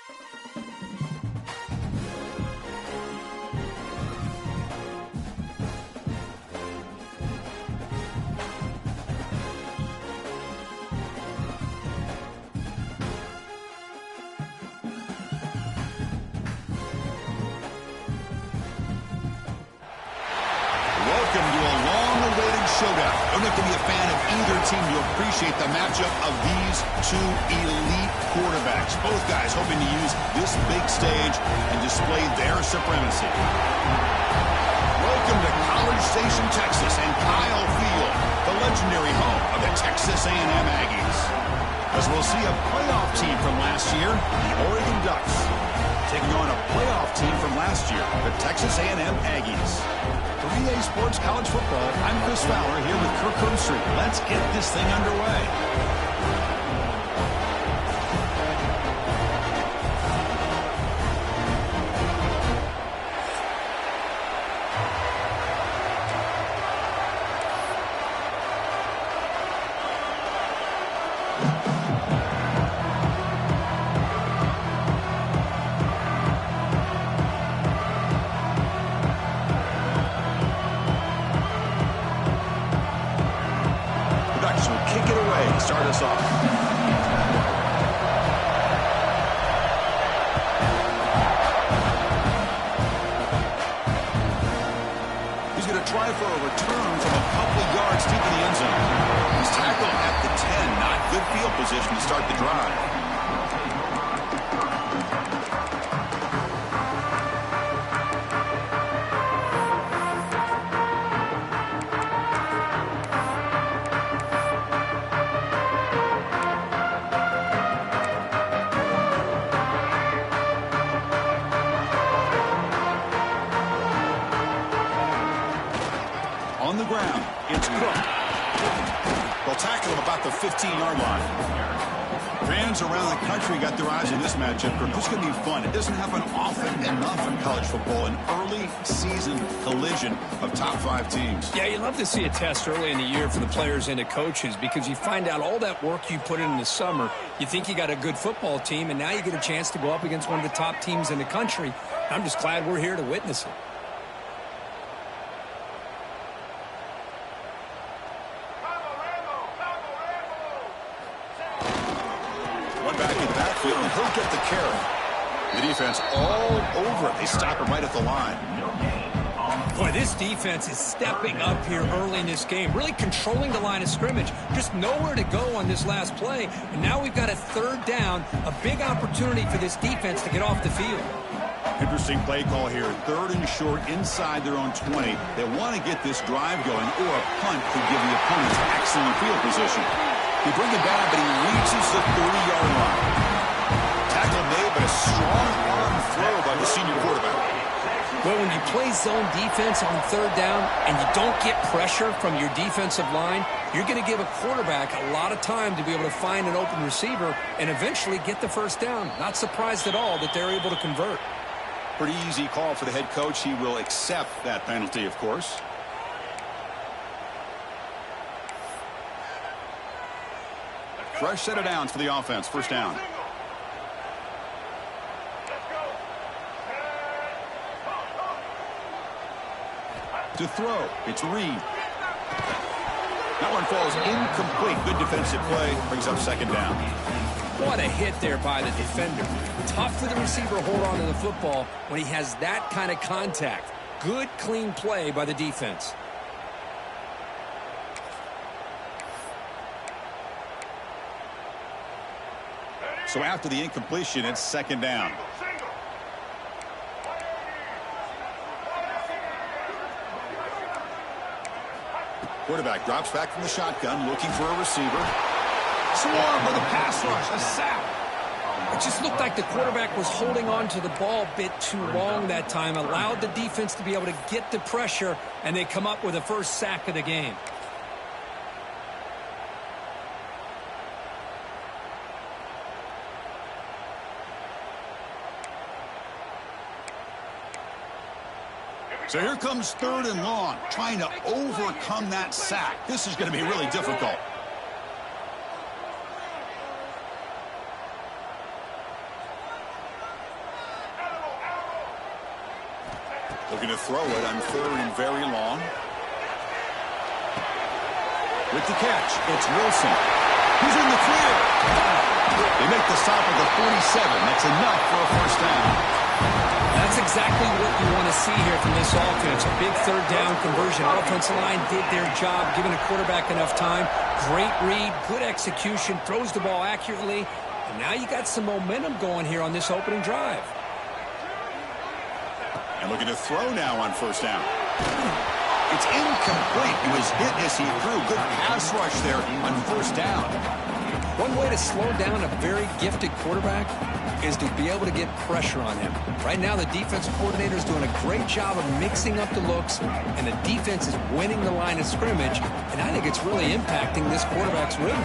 Welcome to a long-awaited showdown. You don't have to be a fan of either team to appreciate the matchup of these two elite quarterbacks. Both guys hoping to use this big stage and display their supremacy. Welcome to College Station, Texas, and Kyle Field, the legendary home of the Texas A&M Aggies. As we'll see a playoff team from last year, the Oregon Ducks, taking on a playoff team from last year, the Texas A&M Aggies. For EA Sports College Football, I'm Chris Fowler here with Kirk Herbstreit. Let's get this thing underway. Start us off. He's going to try for a return from a couple of yards deep in the end zone. He's tackled at the 10. Not good field position to start the drive. On the ground, it's Cook. They'll tackle him about the 15-yard line. Fans around the country got their eyes on this matchup. This is going to be fun. It doesn't happen often enough in college football. An early season collision of top 5 teams. Yeah, you love to see a test early in the year for the players and the coaches because you find out all that work you put in the summer. You think you got a good football team, and now you get a chance to go up against one of the top teams in the country. I'm just glad we're here to witness it. And he'll get the carry. The defense all over it. They stop him right at the line. Boy, this defense is stepping up here early in this game, really controlling the line of scrimmage. Just nowhere to go on this last play. And now we've got a third down, a big opportunity for this defense to get off the field. Interesting play call here. 3rd and short inside their own 20. They want to get this drive going, or a punt could give the opponents excellent field position. They bring him down, but he reaches the 30-yard line. Tackle made, but a strong arm throw by the senior quarterback. Well, when you play zone defense on 3rd down and you don't get pressure from your defensive line, you're going to give a quarterback a lot of time to be able to find an open receiver and eventually get the first down. Not surprised at all that they're able to convert. Pretty easy call for the head coach. He will accept that penalty, of course. Fresh set of downs for the offense. First down. To throw, it's Reed. That one falls incomplete. Good defensive play. Brings up 2nd down. What a hit there by the defender. Tough for the receiver to hold on to the football when he has that kind of contact. Good, clean play by the defense. So after the incompletion, it's 2nd down. Quarterback drops back from the shotgun, looking for a receiver. Swarm with a pass rush, a sack. It just looked like the quarterback was holding on to the ball a bit too long that time, allowed the defense to be able to get the pressure, and they come up with the first sack of the game. So here comes 3rd and long, trying to overcome that sack. This is going to be really difficult. Looking to throw it on 3rd and very long. With the catch, it's Wilson. He's in the clear. They make the stop at the 47. That's enough for a first down. That's exactly what you want to see here from this offense. A big 3rd down conversion. Offensive line did their job, giving a quarterback enough time. Great read, good execution, throws the ball accurately. And now you got some momentum going here on this opening drive. And looking to throw now on 1st down. It's incomplete. He was hit as he threw. Good pass rush there on 1st down. One way to slow down a very gifted quarterback is to be able to get pressure on him. Right now, the defensive coordinator is doing a great job of mixing up the looks, and the defense is winning the line of scrimmage, and I think it's really impacting this quarterback's rhythm.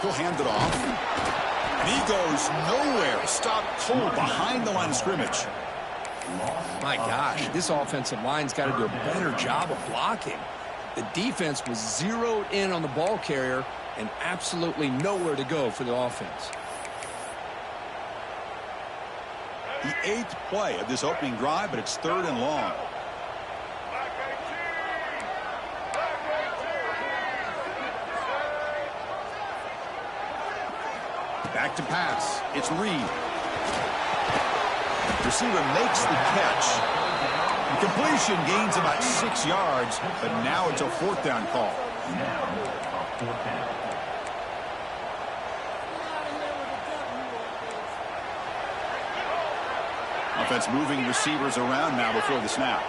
He'll hand it off. And he goes nowhere. Stopped cold behind the line of scrimmage. My gosh, this offensive line's got to do a better job of blocking. The defense was zeroed in on the ball carrier and absolutely nowhere to go for the offense. The 8th play of this opening drive, but it's 3rd and long. Back to pass. It's Reed. Receiver makes the catch. The completion gains about 6 yards, but now it's a 4th down call. Offense moving receivers around now before the snap.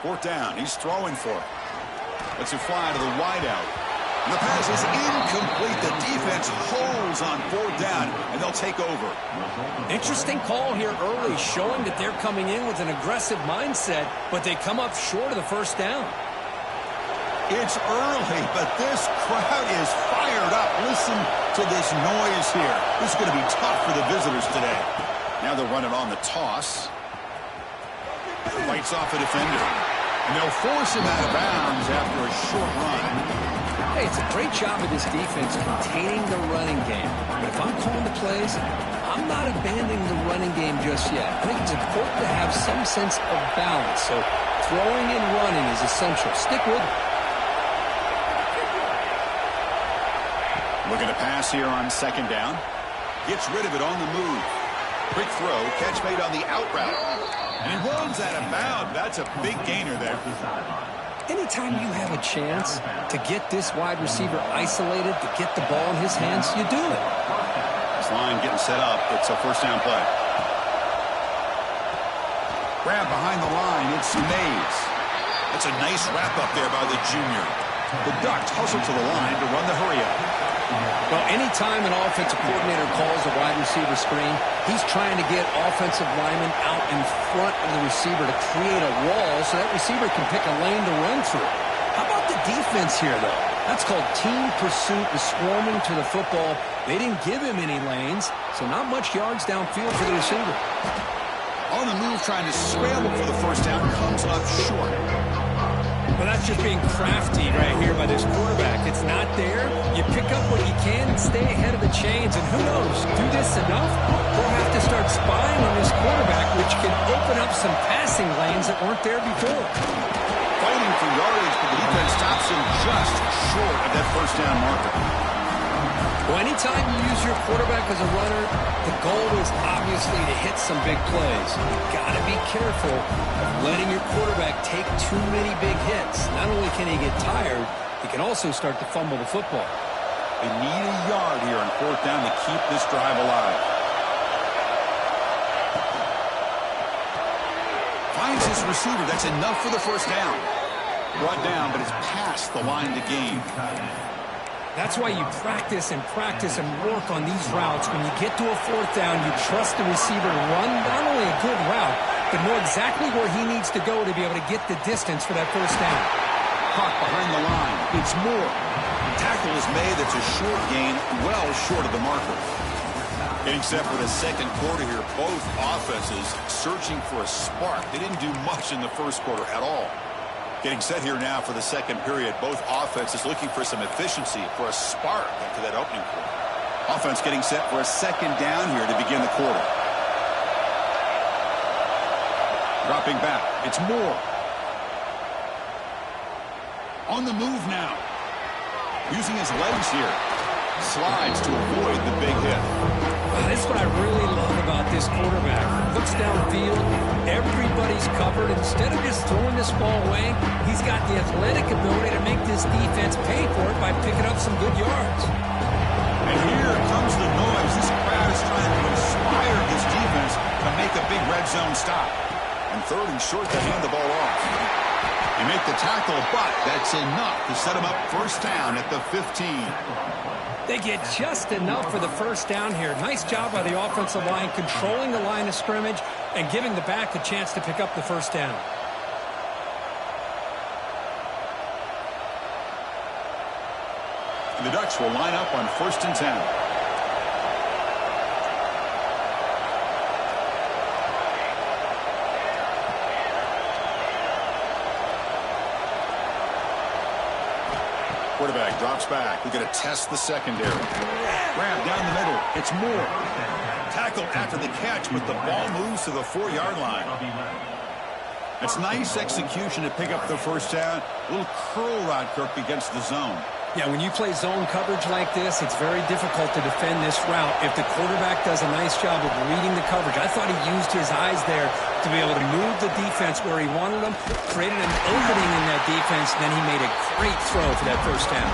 Fourth down. He's throwing for it. Lets it fly to the wideout. And the pass is incomplete. The defense holds on 4th down, and they'll take over. Interesting call here early, showing that they're coming in with an aggressive mindset, but they come up short of the 1st down. It's early, but this crowd is fired up. Listen to this noise here. This is going to be tough for the visitors today. Now they'll run it on the toss. Fights off a defender. And they'll force him out of bounds after a short run. Hey, it's a great job of this defense containing the running game. But if I'm calling the plays, I'm not abandoning the running game just yet. I think it's important to have some sense of balance. So throwing and running is essential. Stick with it. Looking to pass here on 2nd down. Gets rid of it on the move. Quick throw. Catch made on the out route. And he runs out of bounds. That's a big gainer there. Anytime you have a chance to get this wide receiver isolated, to get the ball in his hands, you do it. This line getting set up. It's a 1st down play. Grab behind the line. It's Mays. That's a nice wrap up there by the junior. The Ducks hustle to the line to run the hurry up. Well, anytime an offensive coordinator calls a wide receiver screen, he's trying to get offensive linemen out in front of the receiver to create a wall so that receiver can pick a lane to run through. How about the defense here, though? That's called team pursuit and swarming to the football. They didn't give him any lanes, so not much yards downfield for the receiver. On the move, trying to scramble for the 1st down, comes up short. Well, that's just being crafty right here by this quarterback. It's not there. You pick up what you can and stay ahead of the chains. And who knows, do this enough, we'll have to start spying on this quarterback, which can open up some passing lanes that weren't there before. Fighting for yardage, but the defense stops him just short of that 1st down marker. Well, anytime you use your quarterback as a runner, the goal is obviously to hit some big plays. You've got to be careful of letting your quarterback take too many big hits. Not only can he get tired, he can also start to fumble the football. They need a yard here on 4th down to keep this drive alive. Finds his receiver. That's enough for the 1st down. Brought down, but it's past the line to gain. That's why you practice and work on these routes. When you get to a 4th down, you trust the receiver to run not only a good route, but know exactly where he needs to go to be able to get the distance for that 1st down. Caught behind the line. It's Moore. Tackle is made. That's a short gain, well short of the marker. Getting set for the second quarter here. Both offenses searching for a spark. They didn't do much in the first quarter at all. Getting set here now for the second period. Both offenses looking for some efficiency, for a spark after that opening quarter. Offense getting set for a second down here to begin the quarter. Dropping back. It's Moore. On the move now. Using his legs here. Slides to avoid the big hit. That's what I really love about this quarterback. Looks downfield, everybody's covered. Instead of just throwing this ball away, he's got the athletic ability to make this defense pay for it by picking up some good yards. And here comes the noise. This crowd is trying to inspire this defense to make a big red zone stop. And third and short to hand the ball off. They make the tackle, but that's enough to set him up first down at the 15. They get just enough for the first down here. Nice job by the offensive line, controlling the line of scrimmage and giving the back a chance to pick up the first down. The Ducks will line up on 1st and 10. Quarterback drops back. We're going to test the secondary. Grab down the middle. It's Moore. Tackle after the catch, but the ball moves to the 4-yard line. It's nice execution to pick up the first down. A little curl rod, Kirk, against the zone. Yeah, when you play zone coverage like this, it's very difficult to defend this route if the quarterback does a nice job of reading the coverage. I thought he used his eyes there to be able to move the defense where he wanted them, created an opening in that defense, and then he made a great throw for that first down.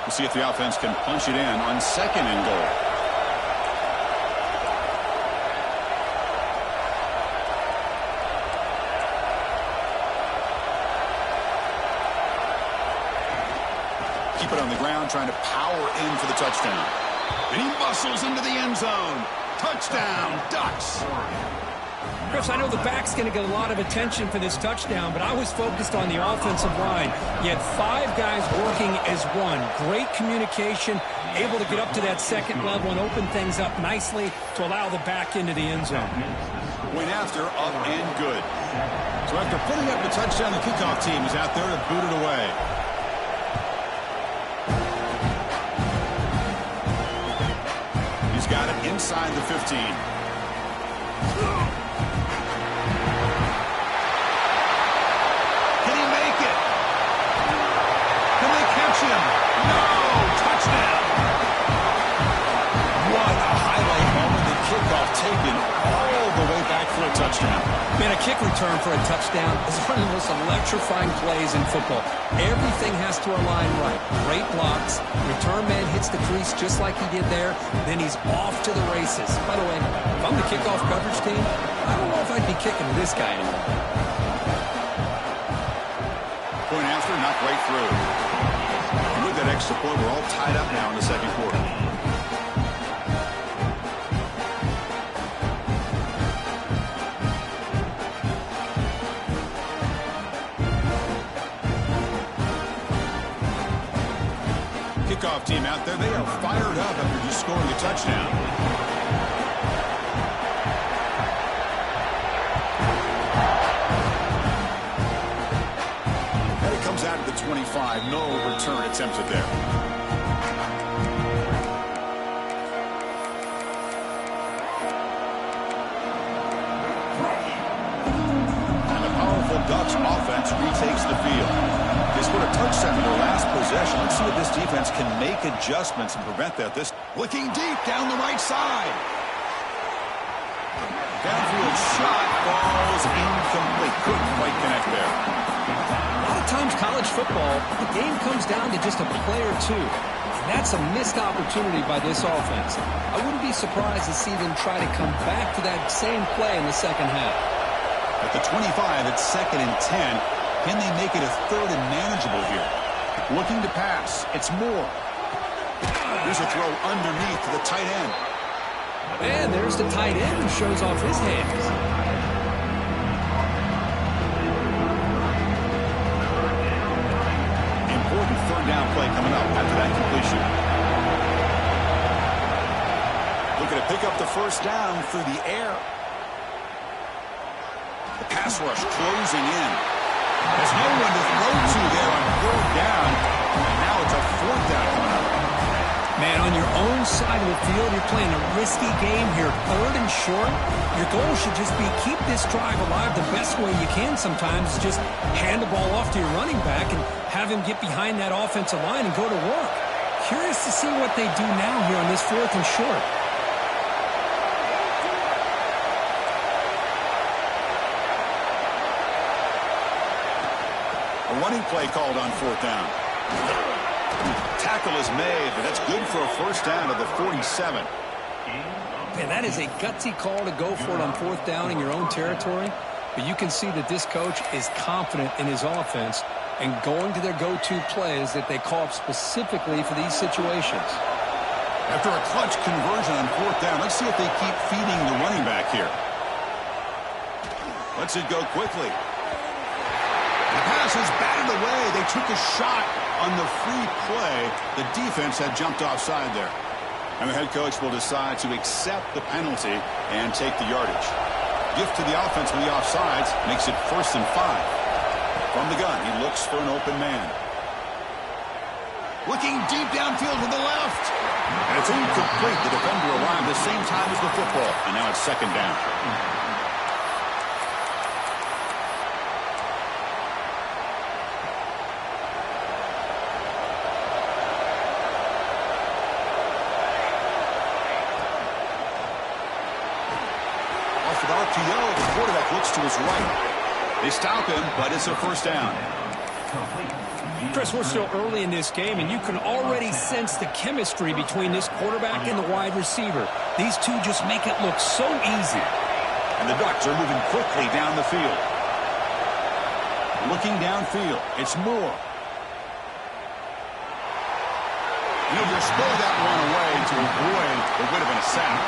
We'll see if the offense can punch it in on 2nd and goal. Keep it on the ground, trying to power in for the touchdown. And he muscles into the end zone. Touchdown, Ducks. Chris, I know the back's going to get a lot of attention for this touchdown, but I was focused on the offensive line. You had 5 guys working as one. Great communication, able to get up to that second level and open things up nicely to allow the back into the end zone. Went after, up and good. So after putting up the touchdown, the kickoff team is out there to boot it away. He's got it inside the 15. Taken all the way back for a touchdown. Man, a kick return for a touchdown is one of the most electrifying plays in football. Everything has to align right. Great blocks. Return man hits the crease just like he did there. Then he's off to the races. By the way, if I'm the kickoff coverage team, I don't know if I'd be kicking to this guy anymore. Point after, knocked right through. And with that extra point, we're all tied up now in the second quarter. Kickoff team out there, they are fired up after just scoring a touchdown. And it comes out at the 25. No return attempted there. And the powerful Ducks offense retakes the field. They scored a touchdown in their last possession. Let's see if this defense can make adjustments and prevent that. This looking deep down the right side. Downfield shot falls incomplete. Couldn't quite connect there. A lot of times college football, the game comes down to just a play or two. And that's a missed opportunity by this offense. I wouldn't be surprised to see them try to come back to that same play in the second half. At the 25, it's 2nd and 10. Can they make it a 3rd and manageable here? Looking to pass. It's Moore. Here's a throw underneath to the tight end. And there's the tight end who shows off his hands. Important third down play coming up after that completion. Looking to pick up the first down through the air. The pass rush closing in. There's no one to throw to there on third down. And now it's a fourth down coming up. Man, on your own side of the field, you're playing a risky game here. Third and short. Your goal should just be keep this drive alive the best way you can sometimes. Just hand the ball off to your running back and have him get behind that offensive line and go to work. Curious to see what they do now here on this fourth and short. A running play called on fourth down. Tackle is made, but that's good for a first down to the 47. And that is a gutsy call to go for it on fourth down in your own territory. But you can see that this coach is confident in his offense and going to their go-to plays that they call up specifically for these situations. After a clutch conversion on fourth down, let's see if they keep feeding the running back here. Lets it go quickly. The pass is batted away. They took a shot on the free play. The defense had jumped offside there. And the head coach will decide to accept the penalty and take the yardage. Gift to the offense with the offsides makes it 1st and 5. From the gun, he looks for an open man. Looking deep downfield to the left. And it's incomplete. The defender arrived the same time as the football. And now it's 2nd down. RPO, the quarterback looks to his right. They stop him, but it's a first down. Chris, we're still early in this game, and you can already sense the chemistry between this quarterback and the wide receiver. These two just make it look so easy. And the Ducks are moving quickly down the field. Looking downfield, it's Moore. He'll just throw that one away to avoid what would have been a sack.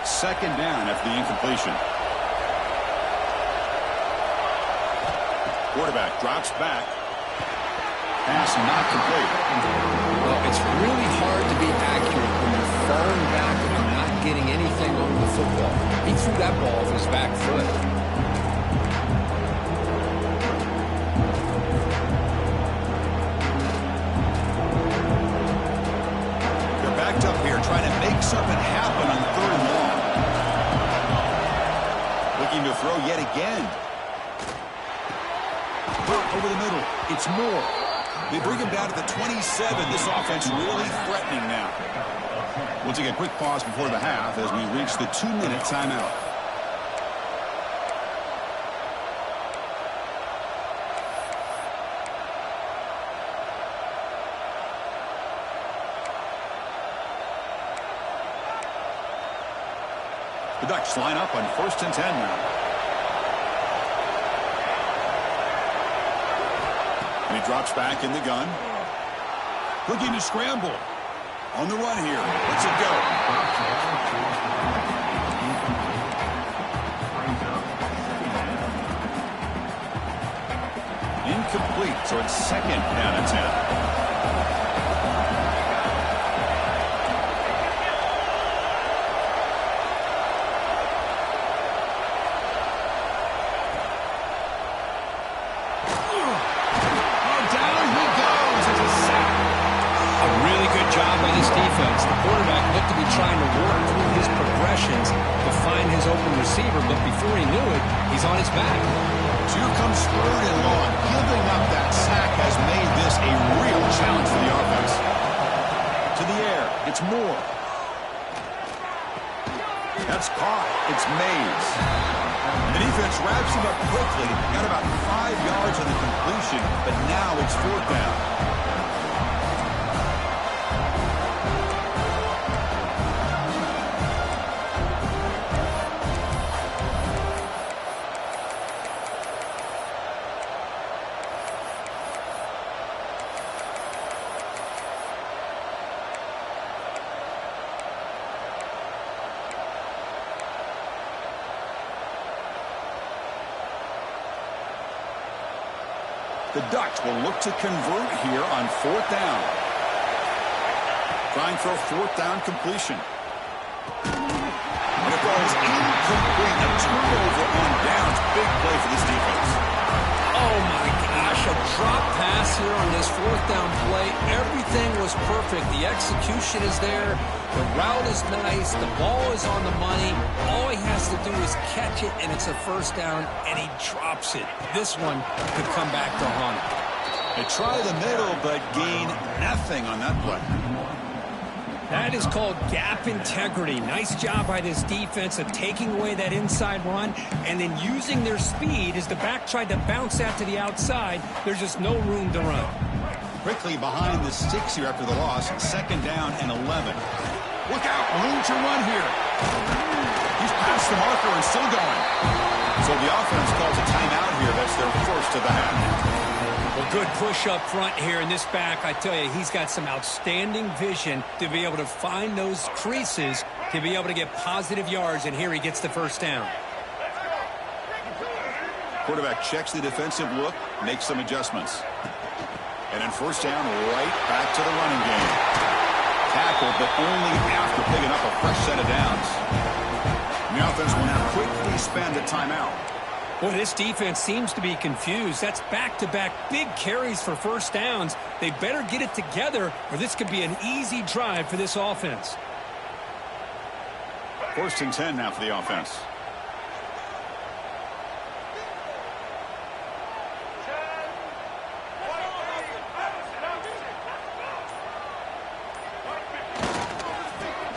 Second down after the incompletion. Quarterback drops back. Pass not complete. Well, it's really hard to be accurate when you're falling back and you're not getting anything on the football. He threw that ball with his back foot. They're backed up here trying to make something happen on 3rd and long. Looking to throw yet again. Over the middle. It's Moore. They bring him down to the 27. This offense really threatening now. We'll take a quick pause before the half as we reach the 2-minute timeout. The Ducks line up on 1st and 10 now. And he drops back in the gun. Looking to scramble. On the run here. Let's it go. Incomplete, so it's 2nd down and 10. Trying to work through his progressions to find his open receiver, but before he knew it, he's on his back. So here comes 3rd and long. Giving up that sack has made this a real challenge for the offense. To the air, it's Moore. That's caught. It's Mays. The defense wraps him up quickly. Got about 5 yards on the completion, but now it's 4th down. The Ducks will look to convert here on 4th down. Trying for a 4th down completion. And it falls incomplete. A turnover on downs. Big play for this defense. Oh, my gosh. A drop pass here on this 4th down play. Everything was perfect. The execution is there. The route is nice. The ball is on the money. All he has to do is catch it, and it's a 1st down, and he drops it. This one could come back to haunt him. They try the middle, but gain nothing on that play. That is called gap integrity. Nice job by this defense of taking away that inside run and then using their speed as the back tried to bounce that to the outside. There's just no room to run. Quickly behind the sticks here after the loss. 2nd down and 11. Look out, room to run here. He's past the marker and still going. So the offense calls a timeout here. That's their first of the half. Well, good push up front here in this back. I tell you, he's got some outstanding vision to be able to find those creases, to be able to get positive yards, and here he gets the 1st down. Quarterback checks the defensive look, makes some adjustments. And then 1st down, right back to the running game. Tackled, but only after picking up a fresh set of downs. And the offense will now quickly spend a timeout. Boy, this defense seems to be confused. That's back-to-back big carries for 1st downs. They better get it together, or this could be an easy drive for this offense. 1st and 10 now for the offense.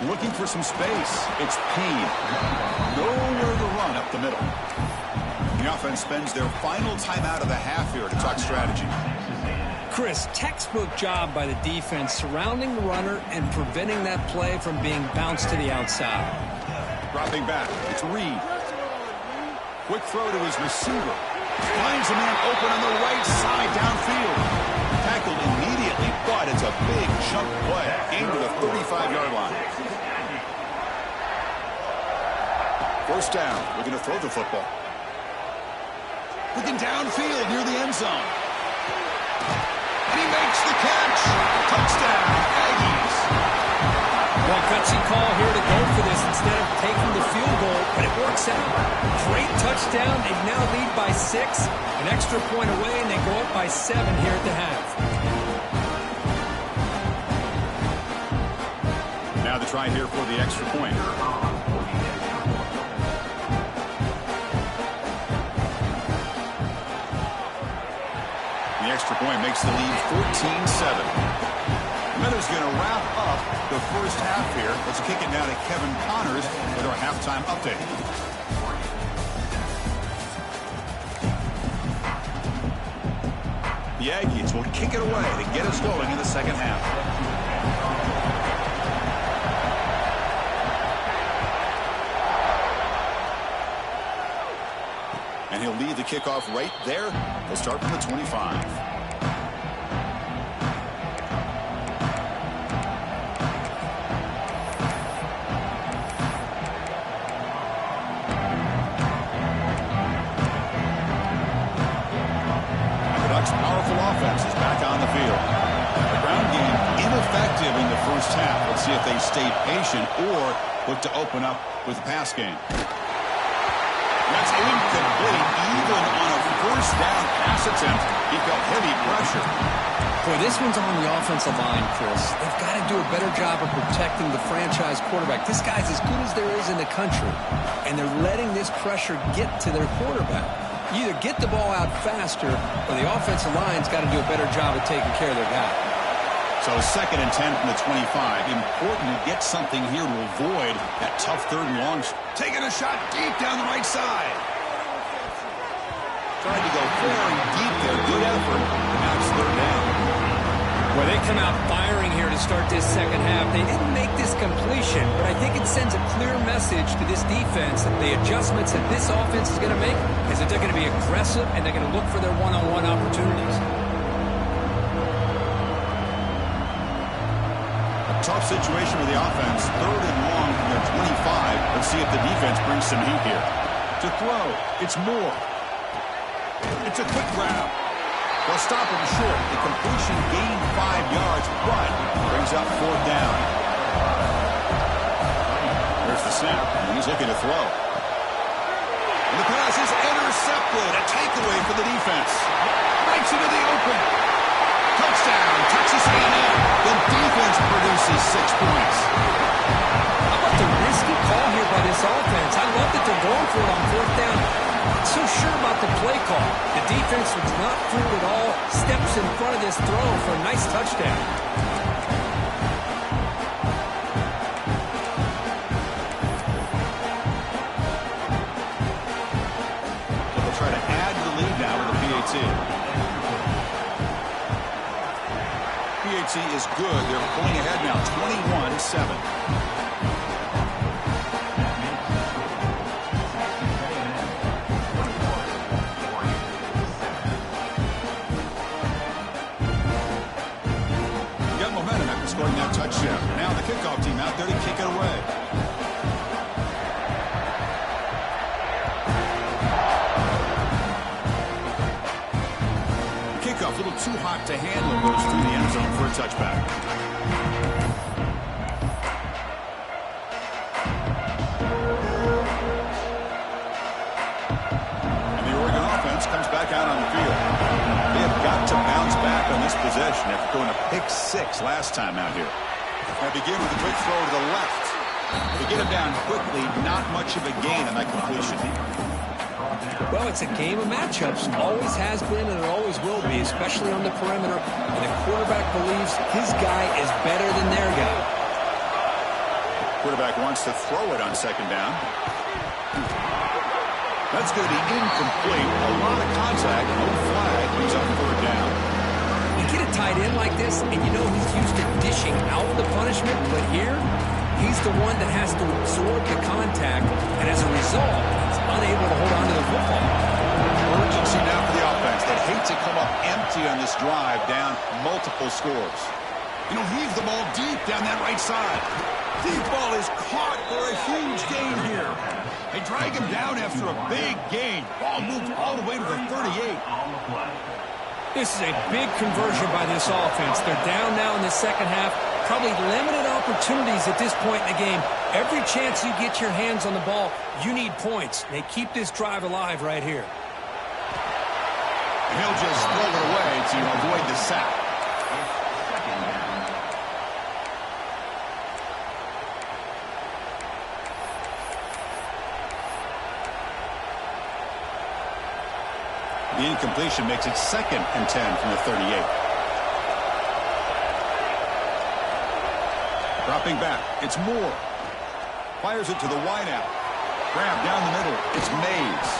Looking for some space. It's Payne. Nowhere to run up the middle. The offense spends their final timeout of the half here to talk strategy. Chris, textbook job by the defense surrounding the runner and preventing that play from being bounced to the outside. Dropping back. It's Reed. Quick throw to his receiver. Finds a man open on the right side downfield. Tackled immediately, but it's a big chunk play aimed at the 35-yard line. 1st down. We're going to throw the football. Looking downfield near the end zone. And he makes the catch. Touchdown, Aggies. Well, gutsy call here to go for this instead of taking the field goal, but it works out. Great touchdown. They now lead by 6. An extra point away, and they go up by 7 here at the half. Now the try here for the extra point. The extra point makes the lead 14-7. Miller's going to wrap up the 1st half here. Let's kick it now to Kevin Connors with our halftime update. The Aggies will kick it away to get us going in the 2nd half. And he'll lead the kickoff right there. He'll start from the 25. Powerful offense is back on the field. The ground game ineffective in the 1st half. Let's see if they stay patient or look to open up with the pass game. That's incomplete. Even on a 1st down pass attempt, he felt heavy pressure. Boy, this one's on the offensive line, Chris. They've got to do a better job of protecting the franchise quarterback. This guy's as good as there is in the country, and they're letting this pressure get to their quarterback. You either get the ball out faster, or the offensive line's got to do a better job of taking care of their guy. So 2nd and 10 from the 25. Important to get something here to avoid that tough 3rd and long. Taking a shot deep down the right side. Tried to go very deep there. Good effort. Now it's 3rd down. Well, they come out firing here to start this 2nd half. They didn't make this completion, but I think it sends a clear message to this defense that the adjustments that this offense is going to make is that they're going to be aggressive and they're going to look for their one-on-one opportunities. A tough situation with the offense. 3rd and long from their 25. Let's see if the defense brings some heat here. To throw, it's Moore. It's a quick grab. They'll stop him short. The completion gained 5 yards, but brings up 4th down. There's the snap, and he's looking to throw. And the pass is intercepted. A takeaway for the defense. Right into the open. Touchdown, Texas A&M. The defense produces 6 points. How about the risky call here by this offense? I love that they're going for it on 4th down. Not so sure about the play call. The defense was not fooled at all. Steps in front of this throw for a nice touchdown. They'll try to add to the lead now with the PAT. PAT is good. They're pulling ahead now, 21-7. Scoring that touchdown. Now the kickoff team out there to kick it away. The kickoff a little too hot to handle, goes through the end zone for a touchback. And the Oregon offense comes back out on the field. They have got to bounce back on this possession after throwing a pick 6 last time out here. They begin with a quick throw to the left. They get him down quickly, not much of a gain on that completion. Well, it's a game of matchups. Always has been and it always will be, especially on the perimeter. And the quarterback believes his guy is better than their guy. Quarterback wants to throw it on 2nd down. That's going to be incomplete. A lot of contact. No flag. Brings up 3rd down. You get a tight end like this, and you know he's used to dishing out the punishment, but here, he's the one that has to absorb the contact, and as a result, he's unable to hold on to the football. Urgency now for the offense. They hate to come up empty on this drive, down multiple scores. You know, heave the ball deep down that right side. Deep ball is caught for a huge gain here. They drag him down after a big gain. Ball moved all the way to the 38. This is a big conversion by this offense. They're down now in the second half. Probably limited opportunities at this point in the game. Every chance you get your hands on the ball, you need points. They keep this drive alive right here. He'll just throw it away to avoid the sack. The incompletion makes it 2nd and 10 from the 38. Dropping back, it's Moore. Fires it to the wideout. Grab down the middle, it's Mays.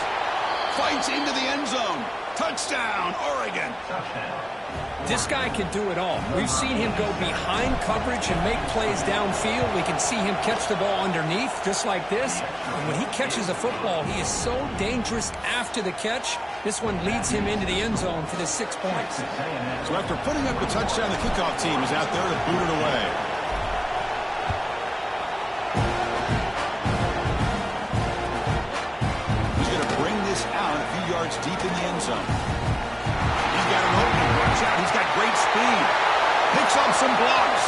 Fights into the end zone. Touchdown, Oregon. This guy can do it all. We've seen him go behind coverage and make plays downfield. We can see him catch the ball underneath, just like this. And when he catches a football, he is so dangerous after the catch. This one leads him into the end zone for the 6 points. So after putting up the touchdown, the kickoff team is out there to boot it away. He's going to bring this out a few yards deep in the end zone. He's got an opening. Watch out. He's got great speed. Picks up some blocks.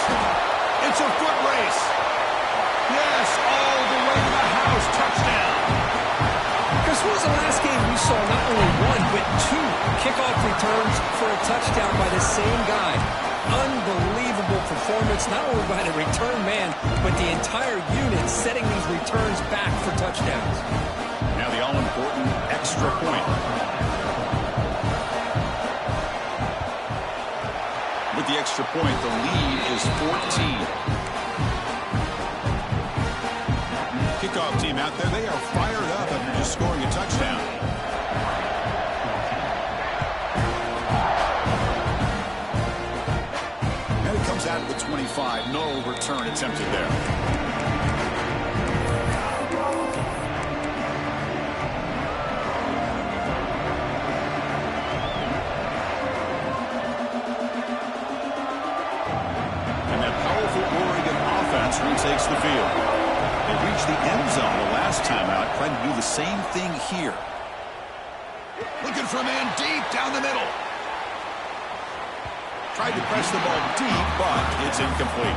It's a foot race. Yes, all the way to the house. Touchdown. Chris, when was the last game we saw not only 1, but 2 kickoff returns for a touchdown by the same guy? Unbelievable performance, not only by the return man, but the entire unit setting these returns back for touchdowns. Now the all-important extra point. With the extra point, the lead is 14. Kickoff team out there, they are fired up after just scoring a touchdown. And it comes out of the 25. No return attempted there. And that powerful Oregon offense retakes the field. They reached the end zone the last time out, trying to do the same thing here. Looking for a man deep down the middle. Tried to press the ball deep, but it's incomplete.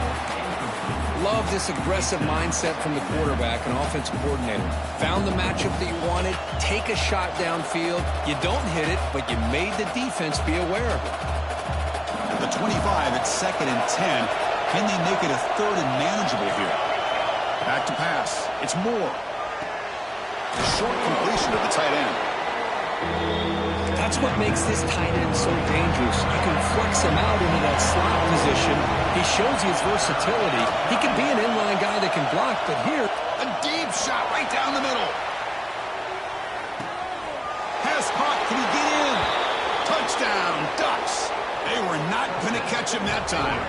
Love this aggressive mindset from the quarterback and offensive coordinator. Found the matchup that you wanted, take a shot downfield. You don't hit it, but you made the defense be aware of it. At the 25, it's 2nd and 10. Can they make it a 3rd and manageable here? Back to pass. It's Moore. A short completion to the tight end. That's what makes this tight end so dangerous. You can flex him out into that slot position. He shows his versatility. He can be an inline guy that can block, but here, a deep shot right down the middle. Pass caught. Can he get in? Touchdown, Ducks. They were not going to catch him that time.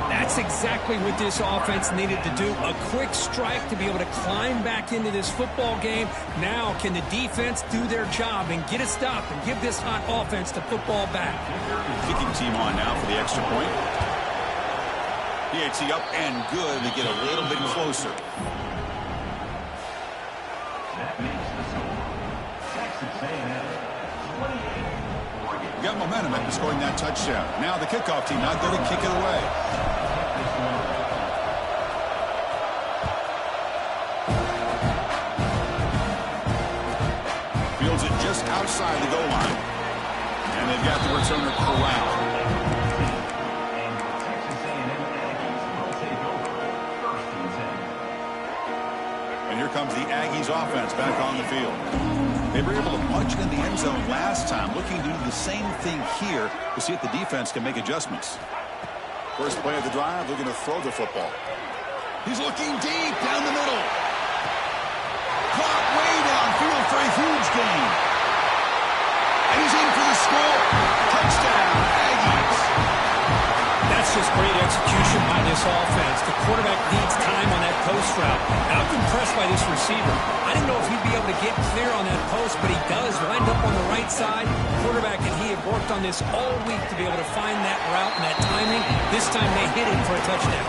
That's exactly what this offense needed to do. A quick strike to be able to climb back into this football game. Now, can the defense do their job and get a stop and give this hot offense the football back? Kicking team on now for the extra point. PAT up and good to get a little bit closer. Got momentum after scoring that touchdown. Now the kickoff team not there to kick it away. Fields it just outside the goal line. And they've got the returner corralled. And here comes the Aggies offense back on the field. They were able to punch it in the end zone last time, looking to do the same thing here to see if the defense can make adjustments. First play of the drive, looking to throw the football. He's looking deep down the middle. Caught way downfield for a huge gain. And he's in for the score. Touchdown, Aggies. That's just great execution by this offense. The quarterback needs time on that post route. I'm impressed by this receiver. I didn't know if he'd be able to get clear on that post, but he does. Lined up on the right side. Quarterback and he have worked on this all week to be able to find that route and that timing. This time they hit it for a touchdown.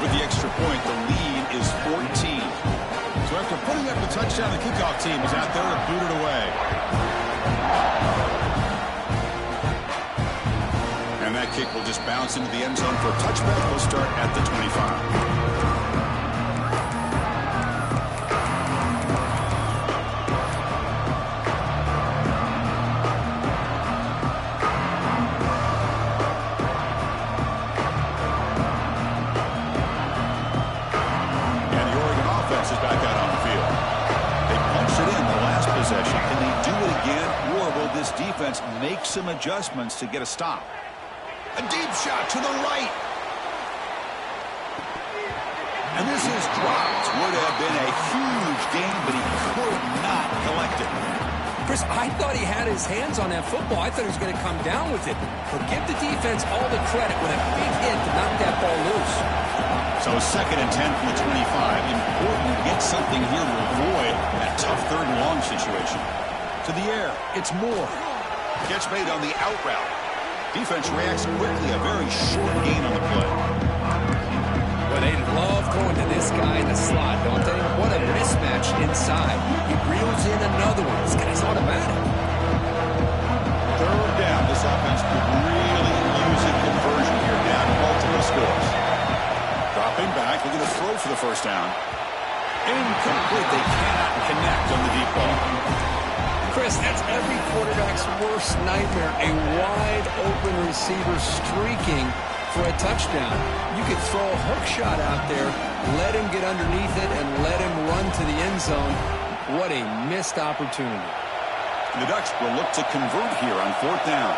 With the extra point, the lead is 14. So after putting up the touchdown, the kickoff team is out there to boot it away. And that kick will just bounce into the end zone for a touchback. We'll start at the 25. Defense make some adjustments to get a stop. A deep shot to the right. And this is dropped. Would have been a huge gain, but he could not collect it. Chris, I thought he had his hands on that football. I thought he was going to come down with it. But give the defense all the credit with a big hit to knock that ball loose. So 2nd and 10 from the 25. Important to get something here to avoid that tough 3rd and long situation. To the air, it's Moore. Catch made on the out route. Defense reacts quickly. A very short gain on the play. Well, they love going to this guy in the slot, don't they? What a mismatch inside. He reels in another one. This guy's automatic. 3rd down. This offense could really use a conversion here. Down multiple scores. Dropping back. Looking to throw for the first down. Incomplete. They cannot connect on the deep ball. Chris, that's every quarterback's worst nightmare. A wide-open receiver streaking for a touchdown. You could throw a hook shot out there, let him get underneath it, and let him run to the end zone. What a missed opportunity. The Ducks will look to convert here on 4th down.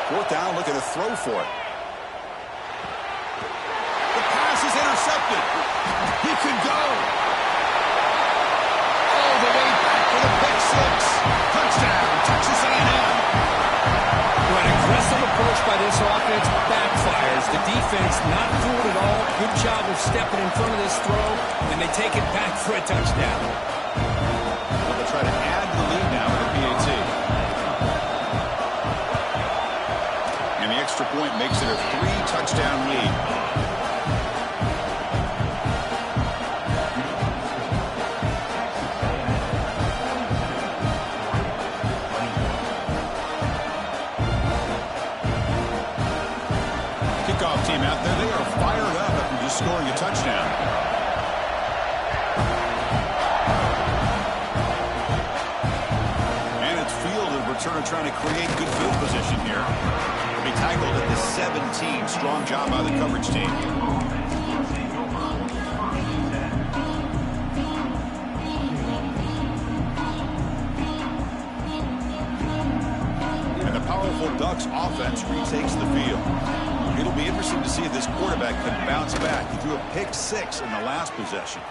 4th down, looking to throw for it. The pass is intercepted. He could go. The way back for the pick 6. Touchdown, Texas A&M. An aggressive approach by this offense backfires. The defense not fooled at all. Good job of stepping in front of this throw, and they take it back for a touchdown. Well, they'll try to add the lead now for the PAT. And the extra point makes it a 3-touchdown lead. returner trying to create good field position here. He'll be tackled at the 17. Strong job by the coverage team. And the powerful Ducks offense retakes the field. It'll be interesting to see if this quarterback can bounce back. He threw a pick 6 in the last possession.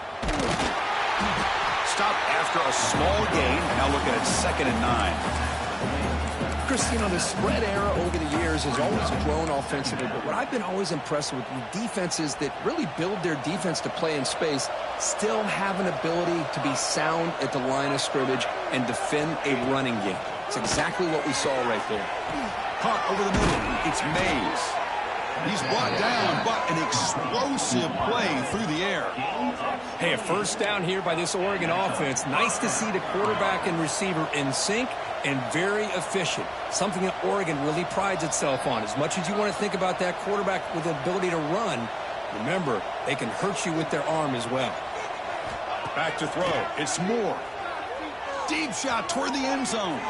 Stop after a small gain. Now looking at 2nd and 9. Chris, you know, the spread era over the years has always grown offensively, but what I've been always impressed with defenses that really build their defense to play in space still have an ability to be sound at the line of scrimmage and defend a running game. It's exactly what we saw right there. Caught over the middle. It's Mays. He's brought down, but an explosive play through the air. Hey, a first down here by this Oregon offense. Nice to see the quarterback and receiver in sync and very efficient. Something that Oregon really prides itself on. As much as you want to think about that quarterback with the ability to run, remember, they can hurt you with their arm as well. Back to throw. It's Moore. Deep shot toward the end zone.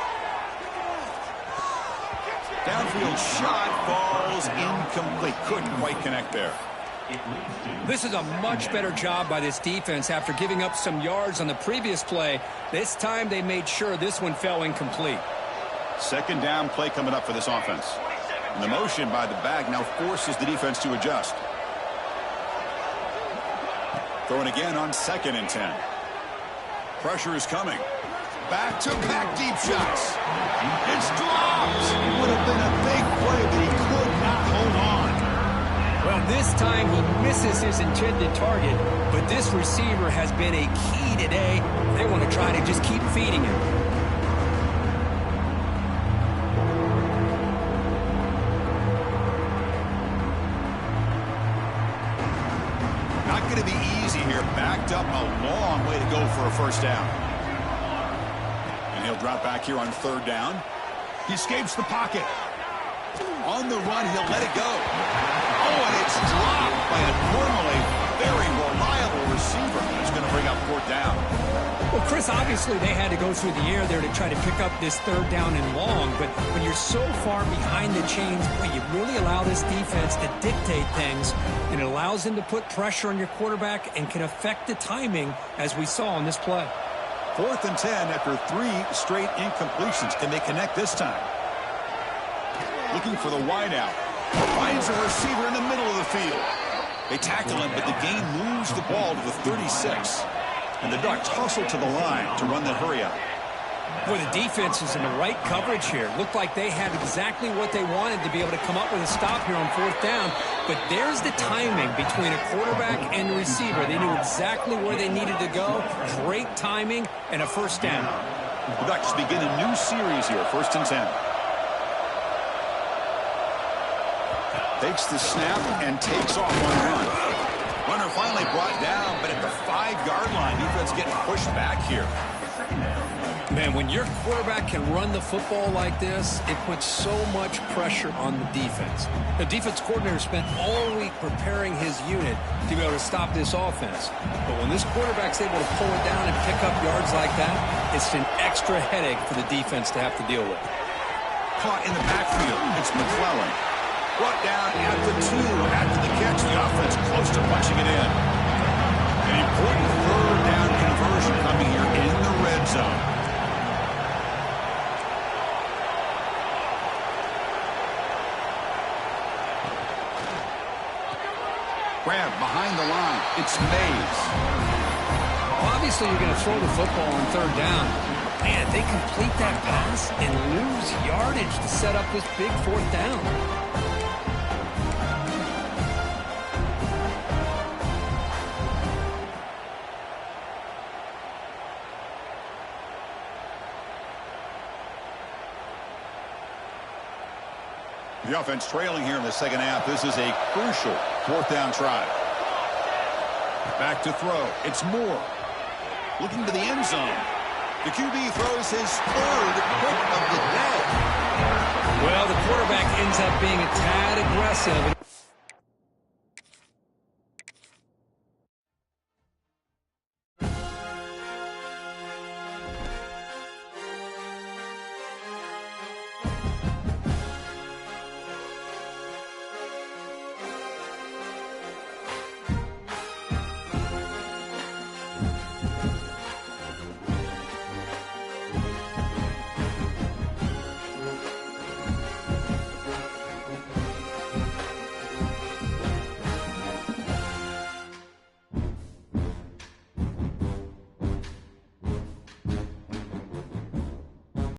Downfield shot falls incomplete. Couldn't quite connect there. This is a much better job by this defense after giving up some yards on the previous play. This time they made sure this one fell incomplete. 2nd down play coming up for this offense. And the motion by the back now forces the defense to adjust. Throwing again on 2nd and 10. Pressure is coming. Back-to-back deep shots. It's dropped. It would have been a big play, but he could not hold on. Well, this time he misses his intended target, but this receiver has been a key today. They want to try to just keep feeding him. Not going to be easy here. Backed up a long way to go for a first down. And he'll drop back here on 3rd down. He escapes the pocket. On the run, he'll let it go. Oh, and it's dropped by a normally very reliable receiver. That's going to bring up 4th down. Well, Chris, obviously they had to go through the air there to try to pick up this 3rd down and long, but when you're so far behind the chains, boy, you really allow this defense to dictate things, and it allows them to put pressure on your quarterback and can affect the timing, as we saw on this play. 4th and 10 after 3 straight incompletions. Can they connect this time? Looking for the wideout. Finds a receiver in the middle of the field. They tackle him, but the game moves the ball to the 36. And the Ducks hustle to the line to run the hurry up. Boy, the defense is in the right coverage here. Looked like they had exactly what they wanted to be able to come up with a stop here on 4th down. But there's the timing between a quarterback and the receiver. They knew exactly where they needed to go. Great timing and a first down. The Ducks begin a new series here, 1st and 10. Takes the snap and takes off on run. Runner finally brought down, but at the 5-yard line, defense getting pushed back here. Man, when your quarterback can run the football like this, it puts so much pressure on the defense. The defense coordinator spent all week preparing his unit to be able to stop this offense. But when this quarterback's able to pull it down and pick up yards like that, it's an extra headache for the defense to have to deal with. Caught in the backfield. It's McClellan. Brought down at the 2 after the catch. The offense close to punching it in. An important 3rd down conversion coming here in the red zone. Grab behind the line. It's Mays. Obviously, you're going to throw the football on 3rd down. Man, they complete that pass and lose yardage to set up this big 4th down. The offense trailing here in the 2nd half. This is a crucial 4th down try. Back to throw. It's Moore. Looking to the end zone. The QB throws his 3rd pick of the day. Well, the quarterback ends up being a tad aggressive.